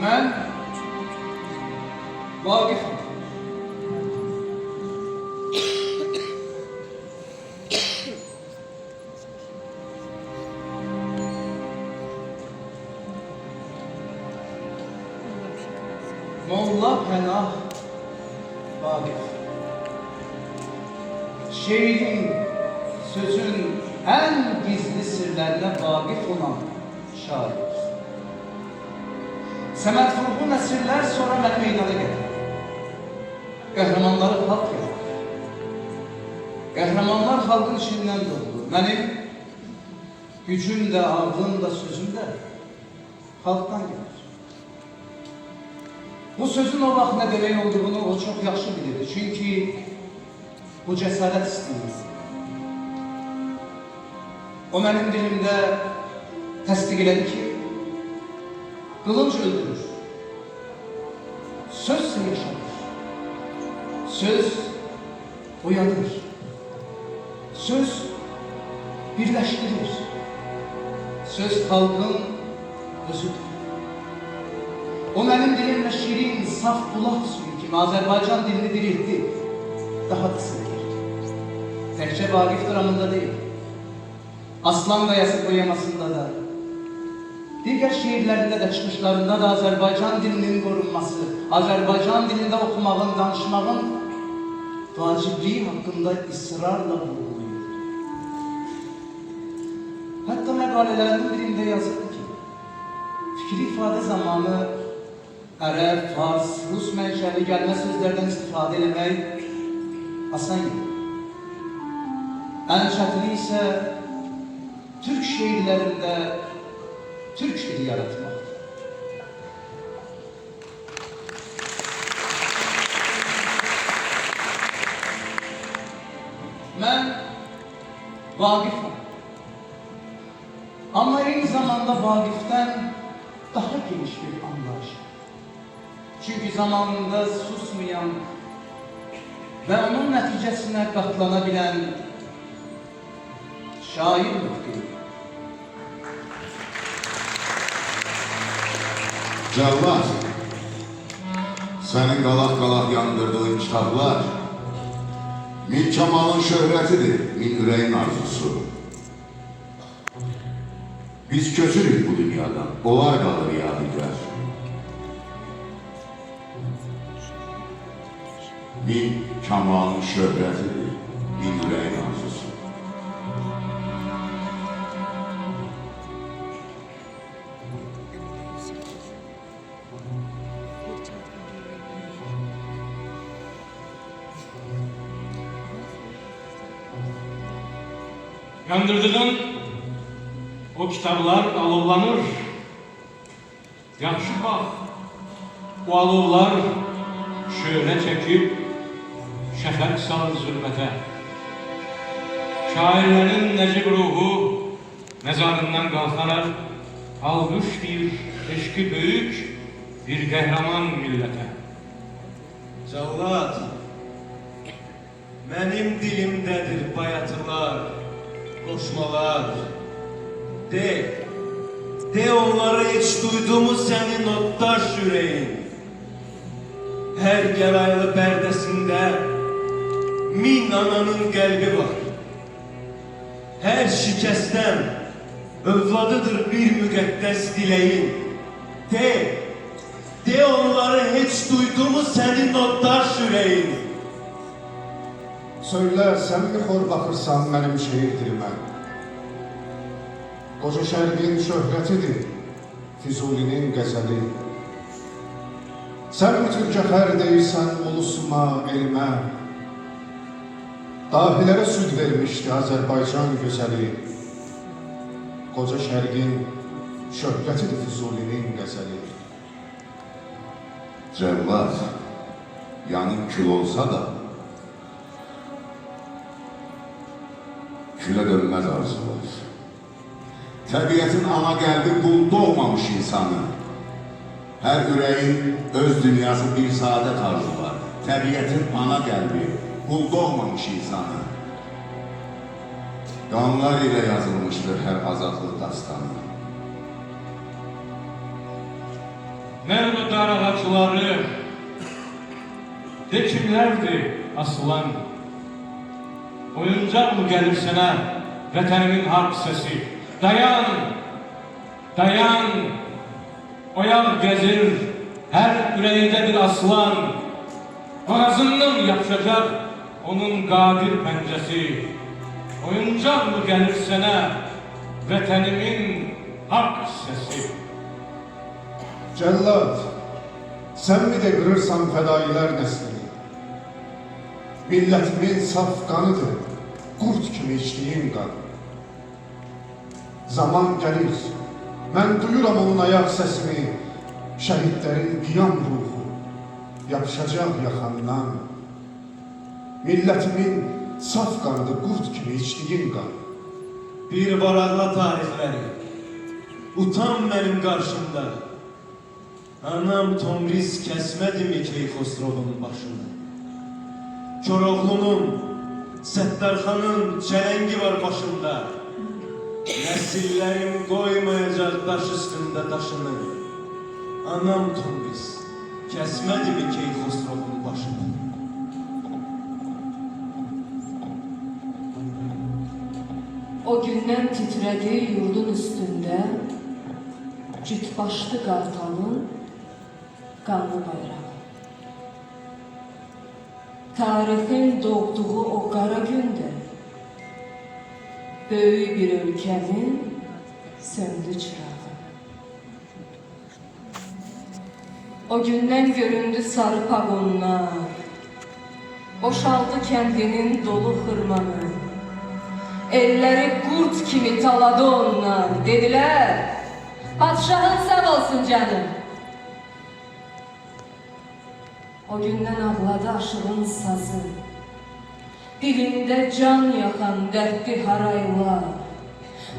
Mən Vaqifəm. Molla Pənah Vaqif. Şeirin, sözün ən gizli sirlərinə vaqif olan şair. Səməd Vurğun əsrlər sonra məni meydana gətirir. Qəhrəmanları xalq yaradır. Qəhrəmanlar xalqın içindən doğulur. Mənim gücüm də, ağlım da, sözüm də xalqdan gəlir. Bu sözün o vaxt nə demək olduğunu o çox yaxşı bilirdi. Çünki bu cəsarət istəyir. O mənim dilimdə təsdiq elədi ki, qılınc öldürür, sözsə yaşanır, söz oyadır, söz birləşdirir, söz xalqın özüdür. O mənim dilimlə şirin, saf bulaq suyu kimi Azərbaycan dilini diriltdi, daha da sıvıyır. Təkcə Vaqif dramında deyil, Aslan Qayası poemasında da, digər şiirlərində də, çıxışlarında da Azərbaycan dilinin qorunması, Azərbaycan dilində oxumağın, danışmağın vacibliyi haqqında ısrarla vurğulayır. Hətta məqalələrinin birində yazırdı ki, fikri ifadə zamanı ərəb, fars, rus mənşəli gəlmə sözlərdən istifadə eləmək asan yox. Ən çətini isə türk şeirlərində Türk dili yaratmakdır. Mən Vaqifəm. Ama aynı zamanda Vaqif'ten daha geniş bir anlayış. Çünkü zamanında susmayan ve onun neticesine katlanabilen şair muhtiyim. Cəllad, sənin qalaq-qalaq yandırdığın kitablar min kamalın şöhrətidir, min ürəyin arzusu. Biz köçürük bu dünyadan, onlar qalır yadigar. Min kamalın şöhrətidir, min ürəyin arzusu. Yandırdığın o kitaplar alovlanır. Yaxşı bax, o alovlar şöyle çekip şəfəq salır zülmətə. Şairlərin nəcib ruhu məzarından qalxaraq almış bir eşqi böyük bir qəhrəman millətə. Cəllad, mənim dilimdədir bayatılar, qoşmalar. De onları hiç duydu mu senin ottaş yüreğin? Her geraylı perdesinde min ananın kalbi var. Her şikesten övladıdır bir müqəddəs dileğin. De onları hiç duydu mu senin ottaş yüreğin? Söylər, sən mi xor baxırsan mənim şehir dilimə? Qoca şərqin şöhrətidir, Füzulinin qəzəli. Sən mi türkə xər deyirsən ulusuma, elmə? Dahilərə süd vermişdi Azərbaycan gözəli. Qoca şərqin şöhrətidir, Füzulinin qəzəli. Cəllad, yanım kül olsa da külə dönməz arzular. Təbiətin ana qəlbi qul doğmamış insanı. Hər ürəyin öz dünyası bir saadət arzular. Təbiətin ana qəlbi qul doğmamış insanı. Qanlar ilə yazılmışdır hər azadlıq dastanı. Nerede dar ağaçları, de kimlerdir asılan? Oyuncak mı gelir sana vatanimin harp sesi? Dayan, dayan, oyak gezir her yüreğinde bir aslan. Boğazından yapışacak onun qadir pencesi. Oyuncak mı gelir sana vatanimin harp sesi? Cəllad, sən mi də qırırsan fədailər nəslini? Millətimin saf qanıdır, qurd kimi içdiyim qan. Zaman gəlir, mən duyuram onun ayaq səsini, şəhidlərin qiyam ruhu yapışacaq yaxandan. Millətimin saf qanıdır, qurd kimi içdiyim qan. Bir varaqla tarixləri. Utan mənim qarşımda. Anam Tomris kəsmədi mi Keyxosrovun başını? Koroğlunun, Səttarxanın çələngi var başında. Nəsillərim qoymayacaq daş üstündə daşını. Anam Tomris kəsmədi mi Keyxosrovun başını? O gündən titrədi yurdun üstündə cütbaşlı qartalın qanlı bayrağı. Tarixin doğduğu o qara gündə böyük bir ölkənin söndü çırağı. O gündən göründü sarı paqonlar, boşaldı kəndinin dolu xırmanı. Elləri qurd kimi taladı onlar, dedilər, padşahın sağ olsun canım. O gündən ağladı aşığın sazı, dilində can yaxan dərdli haraylar.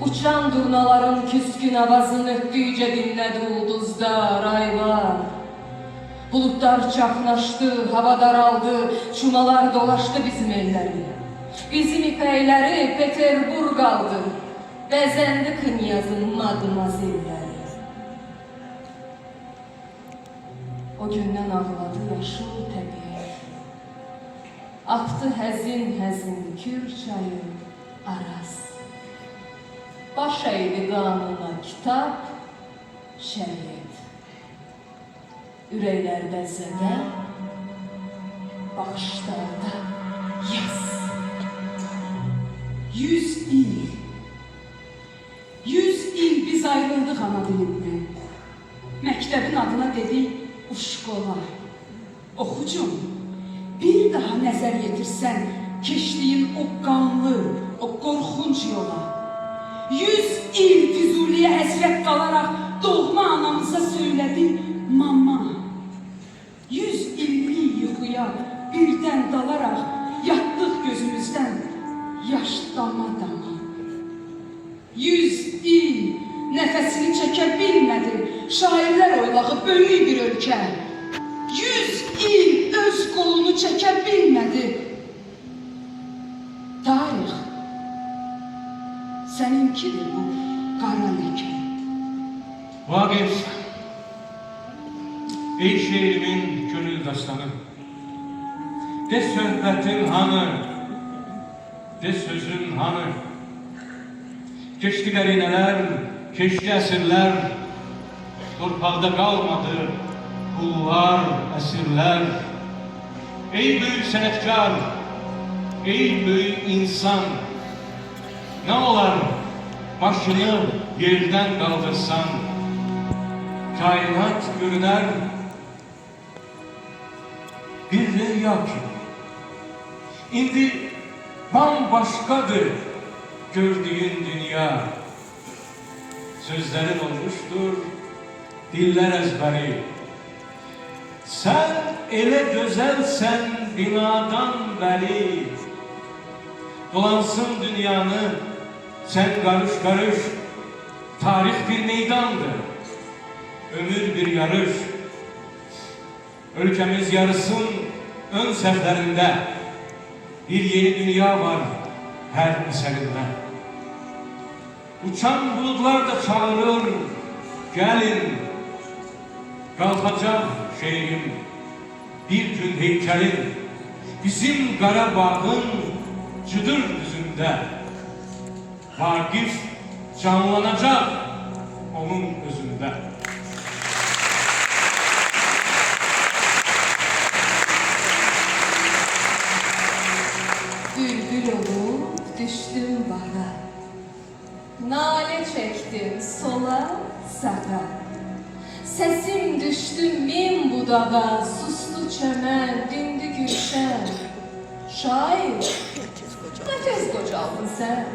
Uçan durnaların küskün avazını ötdükcə dinlədi ulduzlar, aylar. Bulutlar çaxnaşdı, hava daraldı, çumalar dolaşdı bizim elləri. Bizim ipəkləri Peterburq aldı, bəzəndi Knyazın madmazelləri. O gündən ağladı yaşıl təbiət, aktı həzin-həzin Kür çayı Araz. Baş əydi qanuna kitab, şəriət. Ürəklərdə zədə, baxışlarda yas. 100 il. 100 il biz ayrıldıq ana dilindən. Məktəbin adına dedik Uşkola. Oxucum, bir daha nəzər yetirsən keçdiyin o qanlı, o qorxunc yola. 100 il Füzuliyə həsrət qalaraq doğma anamıza söylədi mama. 100 illik yuxuya birdən dalaraq yatdıq gözümüzdən yaş dama-dama. 100 il nəfəsini çəkə bilmədi şairlər oylağı böyük bir ölkə. 100 il öz qolunu çəkə bilmədi. Tarix, səninkidir bu qara ləkə. Vaqif, ey şeirimin gönül dastanı, de söhbətin hanı, de sözün hanı? Keçdi qərinələr, keçdi əsirlər, torpaqda qalmadı qullar, əsirlər. Ey böyük sənətkar, ey böyük insan, nə olar başını yerdən qaldırsan, kainat görünər bir rüya kimi. İndi bambaşqadır gördüyün dünya. Sözlərin olmuşdur diller əzbəri. Sən elə gözəlsən binadan bəri. Dolansın dünyanı sən qarış-qarış. Tarix bir meydandır, ömür bir yarış. Ülkemiz yarısın ön səhvlərində. Bir yeni dünya var her eserinde. Uçan bulutlar da çağırır, gelin. Qalxacaq şeirim bir gün heykəlin bizim Qarabağın cıdır düzündə. Vaqif canlanacaq onun özündə. Bülbül olup düştüm bağa. Nale çektim sola sağa. Sesim düştü min budağa. Sustu çemen, dindi gülşen. Şair, ne tez kocaldın sen?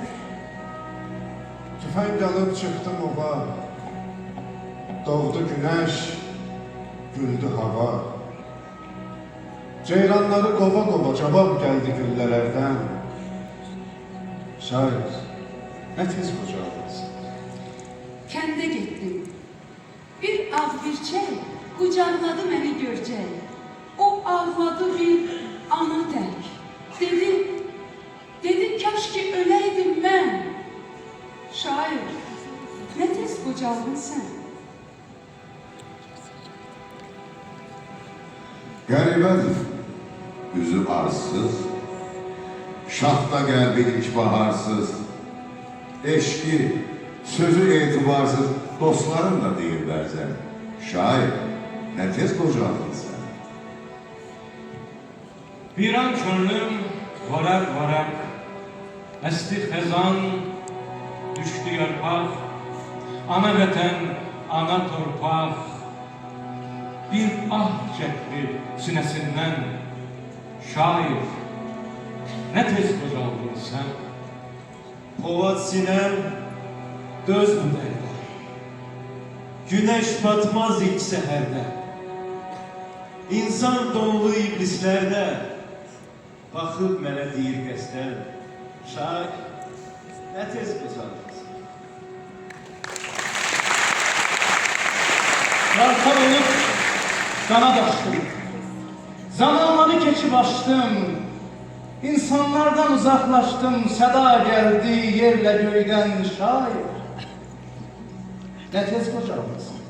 Tüfəng alıb çıxdım ova. Doğdu günəş, güldü hava. Ceyranları qova-qova cavab gəldi güllələrdən. Şair, nə tez qocaldın sən? Kəndə getdim. Bir ağ birçək qucaqladı məni görcək. O ağladı bir ana tək. Dedi kaş ki öləydim mən. Şair, nə tez qocaldın sən? Qəribədir, üzü arsız, şaxta qəlbi ilk baharsız, eşki, sözü etibarsız, dostlarım da deyir bəzən. Şair, nə tez qocaldın sən? Bir an könlüm varak varak, esti xezan, düştü yarpaq, ana vətən, ana torpaq, bir ah çəkdi sinəsindən. Şair, nə tez qocaldın sən? Polat sinem dözmürlər. Güneş batmaz ilk səhərdə. İnsan donlu iblislərdə baxıb mənə deyir qəsdən. Şair, nə tez qocaldın sən? Yalta olup kanat açtım. Zamanları keçip açtım. İnsanlardan uzaklaştım. Seda geldi yerle göyden şair. Ne tez kocaldın sen?